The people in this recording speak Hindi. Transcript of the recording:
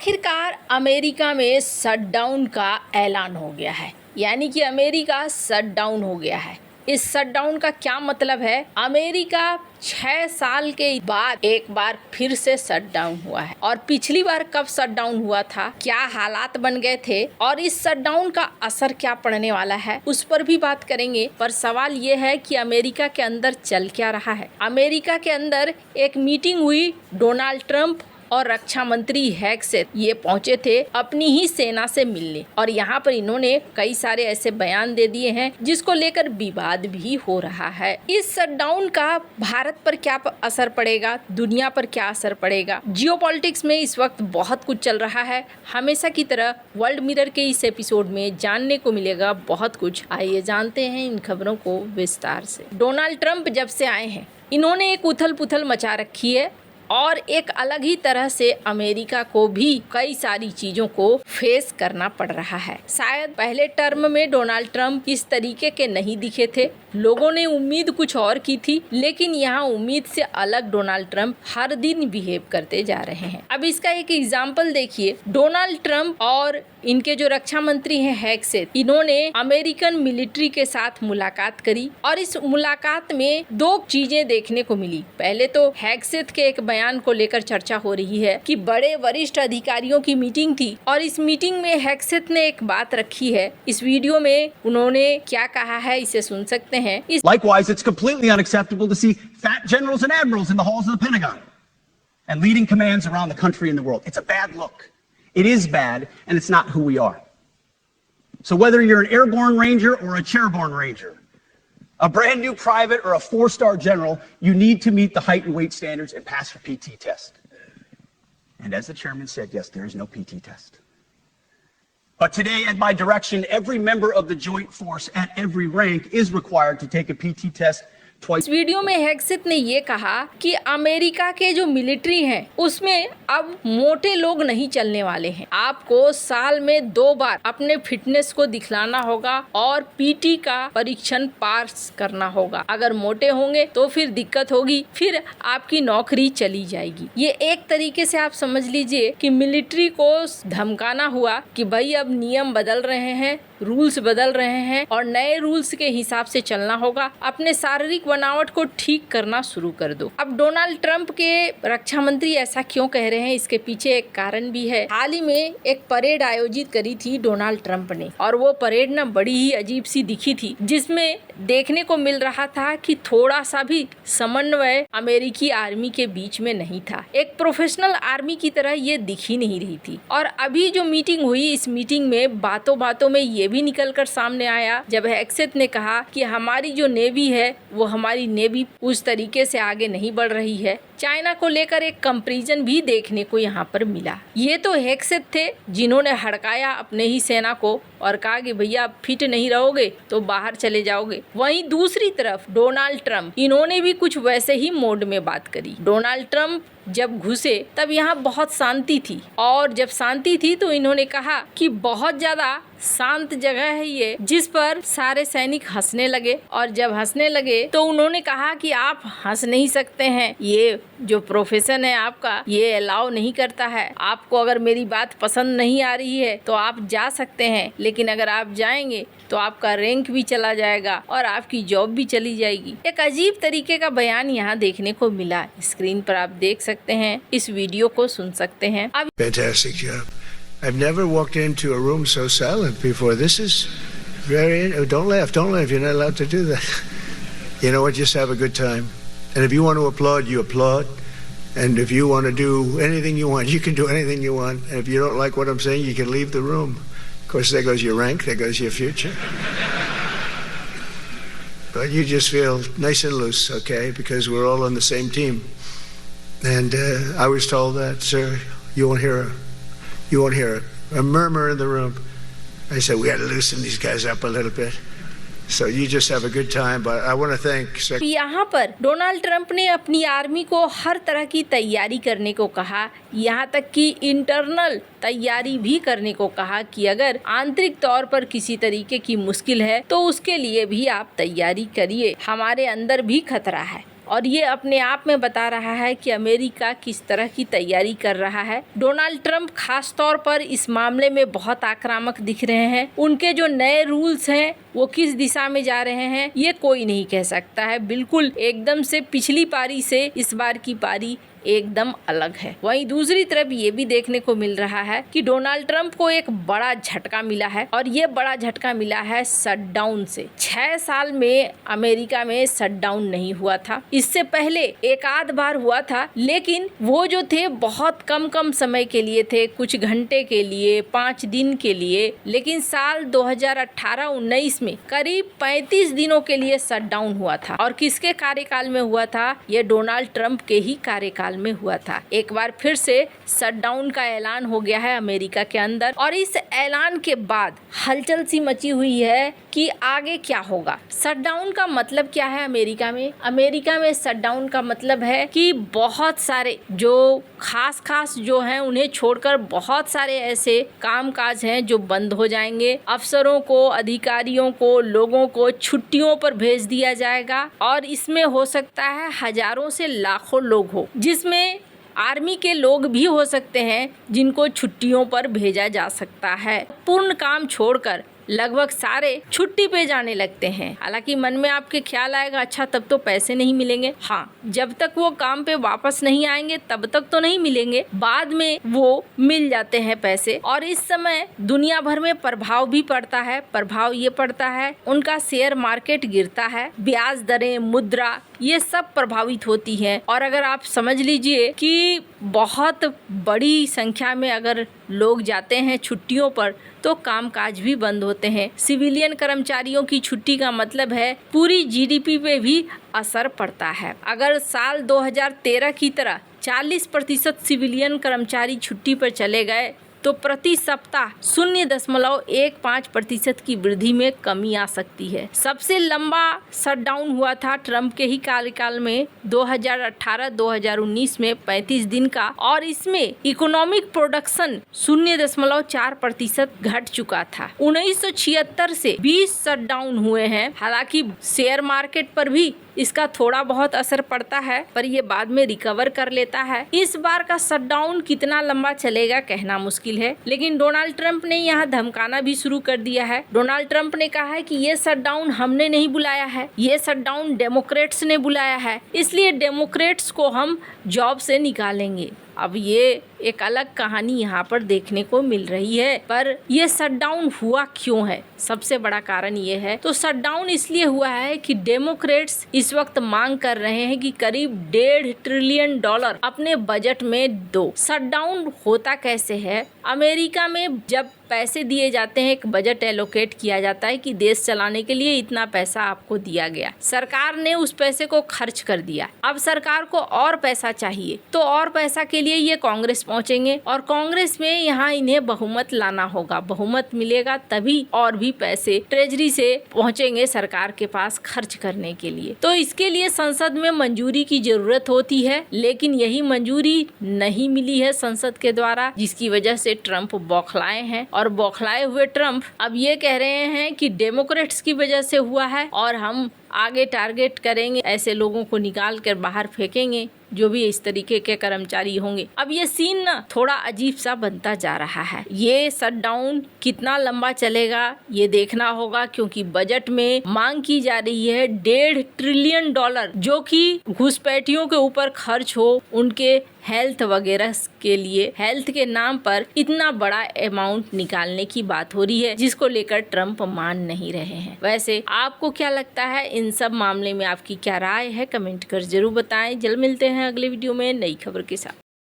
आखिरकार अमेरिका में शटडाउन का ऐलान हो गया है, यानी कि अमेरिका शटडाउन हो गया है। इस शटडाउन का क्या मतलब है? अमेरिका 6 साल के बाद एक बार फिर से शटडाउन हुआ है। और पिछली बार कब शटडाउन हुआ था, क्या हालात बन गए थे और इस शटडाउन का असर क्या पड़ने वाला है, उस पर भी बात करेंगे। पर सवाल ये है कि अमेरिका के अंदर चल क्या रहा है। अमेरिका के अंदर एक मीटिंग हुई, डोनाल्ड ट्रंप और रक्षा मंत्री हेगसेथ ये पहुंचे थे अपनी ही सेना से मिलने, और यहाँ पर इन्होंने कई सारे ऐसे बयान दे दिए हैं जिसको लेकर विवाद भी हो रहा है। इस शटडाउन का भारत पर क्या असर पड़ेगा, दुनिया पर क्या असर पड़ेगा। जियोपॉलिटिक्स में इस वक्त बहुत कुछ चल रहा है। हमेशा की तरह वर्ल्ड मिरर के इस एपिसोड में जानने को मिलेगा बहुत कुछ। आइए जानते हैं इन खबरों को विस्तार से। डोनाल्ड ट्रंप जब से आए हैं, इन्होंने एक उथल पुथल मचा रखी है और एक अलग ही तरह से अमेरिका को भी कई सारी चीजों को फेस करना पड़ रहा है। शायद पहले टर्म में डोनाल्ड ट्रंप इस तरीके के नहीं दिखे थे, लोगों ने उम्मीद कुछ और की थी, लेकिन यहाँ उम्मीद से अलग डोनाल्ड ट्रंप हर दिन बिहेव करते जा रहे हैं। अब इसका एक एग्जाम्पल देखिए। डोनाल्ड ट्रंप और इनके जो रक्षा मंत्री हैं हेगसेथ, इन्होंने अमेरिकन मिलिट्री के साथ मुलाकात करी और इस मुलाकात में दो चीजें देखने को मिली। पहले तो हेगसेथ के एक बयान को लेकर चर्चा हो रही है कि बड़े वरिष्ठ अधिकारियों की मीटिंग थी और इस मीटिंग में हेगसेथ ने एक बात रखी है। इस वीडियो में उन्होंने क्या कहा है, इसे सुन सकते हैं। Likewise, it's completely unacceptable to see fat generals and admirals in the halls of the Pentagon and leading commands around the country and the world. It's a bad look. It is bad, and it's not who we are. So whether you're an airborne ranger or a chairborne ranger, a brand new private or a 4-star general, you need to meet the height and weight standards and pass your PT test. And as the chairman said, yes, there is no PT test. But today, at my direction, every member of the joint force at every rank is required to take a PT test. इस वीडियो में हेगसेथ ने ये कहा कि अमेरिका के जो मिलिट्री हैं उसमें अब मोटे लोग नहीं चलने वाले हैं। आपको साल में 2 बार अपने फिटनेस को दिखलाना होगा और पीटी का परीक्षण पास करना होगा। अगर मोटे होंगे तो फिर दिक्कत होगी, फिर आपकी नौकरी चली जाएगी। ये एक तरीके से आप समझ लीजिए कि मिलिट्री को धमकाना हुआ कि भाई अब नियम बदल रहे हैं, रूल्स बदल रहे हैं और नए रूल्स के हिसाब से चलना होगा। अपने शारीरिक बनावट को ठीक करना शुरू कर दो। अब डोनाल्ड ट्रंप के रक्षा मंत्री ऐसा क्यों कह रहे हैं, इसके पीछे एक कारण भी है। हाल ही में एक परेड आयोजित करी थी डोनाल्ड ट्रंप ने, और वो परेड ना बड़ी ही अजीब सी दिखी थी, जिसमें देखने को मिल रहा था कि थोड़ा सा भी समन्वय अमेरिकी आर्मी के बीच में नहीं था। एक प्रोफेशनल आर्मी की तरह ये दिख ही नहीं रही थी। और अभी जो मीटिंग हुई, इस मीटिंग में बातों बातों में ये भी निकल कर सामने आया जब हेगसेथ ने कहा कि हमारी जो नेवी है वो हमारी नेवी उस तरीके से आगे नहीं बढ़ रही है। चाइना को लेकर एक कंपैरिजन भी देखने को यहाँ पर मिला। ये तो हेगसेथ थे जिन्होंने हड़काया अपने ही सेना को और कहा कि भैया फिट नहीं रहोगे तो बाहर चले जाओगे। वहीं दूसरी तरफ डोनाल्ड ट्रंप, इन्होंने भी कुछ वैसे ही मोड में बात करी। डोनाल्ड ट्रंप जब घुसे तब यहाँ बहुत शांति थी, और जब शांति थी तो इन्होंने कहा कि बहुत ज्यादा शांत जगह है ये, जिस पर सारे सैनिक हंसने लगे। और जब हंसने लगे तो उन्होंने कहा कि आप हंस नहीं सकते हैं, ये जो प्रोफेशन है आपका ये अलाउ नहीं करता है। आपको अगर मेरी बात पसंद नहीं आ रही है तो आप जा सकते हैं, लेकिन अगर आप जाएंगे तो आपका रैंक भी चला जाएगा और आपकी जॉब भी चली जाएगी। एक अजीब तरीके का बयान यहाँ देखने को मिला। स्क्रीन पर आप देख सकते हैं, इस वीडियो को सुन सकते हैं। Fantastic job. I've never walked into a room so silent before. This is very... Don't laugh. You're not allowed to do that. You know what? Just have a good time. And if you want to applaud, you applaud. And if you want to do anything you want, you can do anything you want. And if you don't like what I'm saying, you can leave the room. Of course, there goes your rank. There goes your future. But you just feel nice and loose, okay? Because we're all on the same team. And I was told that, sir, you won't hear a murmur in the room. I said, we got to loosen these guys up a little bit. So you just have a good time, but I want to thank... यहाँ पर डोनाल्ड ट्रंप ने अपनी आर्मी को हर तरह की तैयारी करने को कहा, यहाँ तक कि इंटरनल तैयारी भी करने को कहा कि अगर आंतरिक तौर पर किसी तरीके की मुश्किल है तो उसके लिए भी आप तैयारी करिए, हमारे अंदर भी खतरा है। और ये अपने आप में बता रहा है कि अमेरिका किस तरह की तैयारी कर रहा है। डोनाल्ड ट्रंप खास तौर पर इस मामले में बहुत आक्रामक दिख रहे हैं। उनके जो नए रूल्स हैं वो किस दिशा में जा रहे हैं ये कोई नहीं कह सकता है। बिल्कुल एकदम से पिछली पारी से इस बार की पारी एकदम अलग है। वहीं दूसरी तरफ ये भी देखने को मिल रहा है कि डोनाल्ड ट्रंप को एक बड़ा झटका मिला है और ये बड़ा झटका मिला है शटडाउन से। 6 साल में अमेरिका में शटडाउन नहीं हुआ था। इससे पहले एक आध बार हुआ था, लेकिन वो जो थे बहुत कम समय के लिए थे, कुछ घंटे के लिए, 5 दिन के लिए। लेकिन साल 2018-19 में करीब 35 दिनों के लिए शटडाउन हुआ था। और किसके कार्यकाल में हुआ था? ये डोनाल्ड ट्रंप के ही कार्यकाल में हुआ था। एक बार फिर से शटडाउन का ऐलान हो गया है अमेरिका के अंदर और इस ऐलान के बाद हलचल सी मची हुई है कि आगे क्या होगा। शटडाउन का मतलब क्या है अमेरिका में? अमेरिका में शटडाउन का मतलब है कि बहुत सारे जो खास जो हैं उन्हें छोड़कर बहुत सारे ऐसे कामकाज हैं जो बंद हो जाएंगे। अफसरों को, अधिकारियों को, लोगों को छुट्टियों पर भेज दिया जाएगा और इसमें हो सकता है हजारों से लाखों लोग हो, जिसमें आर्मी के लोग भी हो सकते हैं जिनको छुट्टियों पर भेजा जा सकता है। पूर्ण काम छोड़कर लगभग सारे छुट्टी पे जाने लगते हैं। हालांकि मन में आपके ख्याल आएगा अच्छा तब तो पैसे नहीं मिलेंगे। हाँ, जब तक वो काम पे वापस नहीं आएंगे तब तक तो नहीं मिलेंगे, बाद में वो मिल जाते हैं पैसे। और इस समय दुनिया भर में प्रभाव भी पड़ता है। प्रभाव ये पड़ता है उनका शेयर मार्केट गिरता है, ब्याज दरें, मुद्रा ये सब प्रभावित होती है। और अगर आप समझ लीजिए कि बहुत बड़ी संख्या में अगर लोग जाते हैं छुट्टियों पर तो कामकाज भी बंद होते हैं। सिविलियन कर्मचारियों की छुट्टी का मतलब है पूरी जीडीपी पे भी असर पड़ता है। अगर साल 2013 की तरह 40% सिविलियन कर्मचारी छुट्टी पर चले गए तो प्रति सप्ताह 0.15% की वृद्धि में कमी आ सकती है। सबसे लंबा शटडाउन हुआ था ट्रंप के ही कार्यकाल में 2018-2019 में 35 दिन का, और इसमें इकोनॉमिक प्रोडक्शन 0.4% घट चुका था। 1976 से 20 शटडाउन हुए हैं। हालांकि शेयर मार्केट पर भी इसका थोड़ा बहुत असर पड़ता है, पर ये बाद में रिकवर कर लेता है। इस बार का शटडाउन कितना लंबा चलेगा कहना मुश्किल है, लेकिन डोनाल्ड ट्रंप ने यहाँ धमकाना भी शुरू कर दिया है। डोनाल्ड ट्रंप ने कहा है कि ये शटडाउन हमने नहीं बुलाया है, ये शटडाउन डेमोक्रेट्स ने बुलाया है, इसलिए डेमोक्रेट्स को हम जॉब से निकालेंगे। अब ये एक अलग कहानी यहाँ पर देखने को मिल रही है। पर ये शटडाउन हुआ क्यों है? सबसे बड़ा कारण ये है, तो शटडाउन इसलिए हुआ है कि डेमोक्रेट्स इस वक्त मांग कर रहे हैं कि करीब $1.5 ट्रिलियन अपने बजट में दो। शटडाउन होता कैसे है? अमेरिका में जब पैसे दिए जाते हैं, एक बजट एलोकेट किया जाता है कि देश चलाने के लिए इतना पैसा आपको दिया गया, सरकार ने उस पैसे को खर्च कर दिया। अब सरकार को और पैसा चाहिए, तो और पैसा के लिए ये कांग्रेस पहुंचेंगे और कांग्रेस में यहाँ इन्हें बहुमत लाना होगा। बहुमत मिलेगा तभी और भी पैसे ट्रेजरी से पहुंचेंगे सरकार के पास खर्च करने के लिए। तो इसके लिए संसद में मंजूरी की जरूरत होती है, लेकिन यही मंजूरी नहीं मिली है संसद के द्वारा, जिसकी वजह से ट्रंप बौखलाए हैं। और बौखलाए हुए ट्रंप अब ये कह रहे हैं कि डेमोक्रेट्स की वजह से हुआ है और हम आगे टारगेट करेंगे, ऐसे लोगों को निकाल कर बाहर फेंकेंगे जो भी इस तरीके के कर्मचारी होंगे। अब ये सीन ना थोड़ा अजीब सा बनता जा रहा है। ये शटडाउन कितना लंबा चलेगा ये देखना होगा, क्योंकि बजट में मांग की जा रही है $1.5 ट्रिलियन, जो कि घुसपैठियों के ऊपर खर्च हो, उनके हेल्थ वगैरह के लिए। हेल्थ के नाम पर इतना बड़ा अमाउंट निकालने की बात हो रही है, जिसको लेकर ट्रंप मान नहीं रहे हैं। वैसे आपको क्या लगता है इन सब मामले में? आपकी क्या राय है? कमेंट कर जरूर बताएं। जल्द मिलते हैं अगले वीडियो में नई खबर के साथ।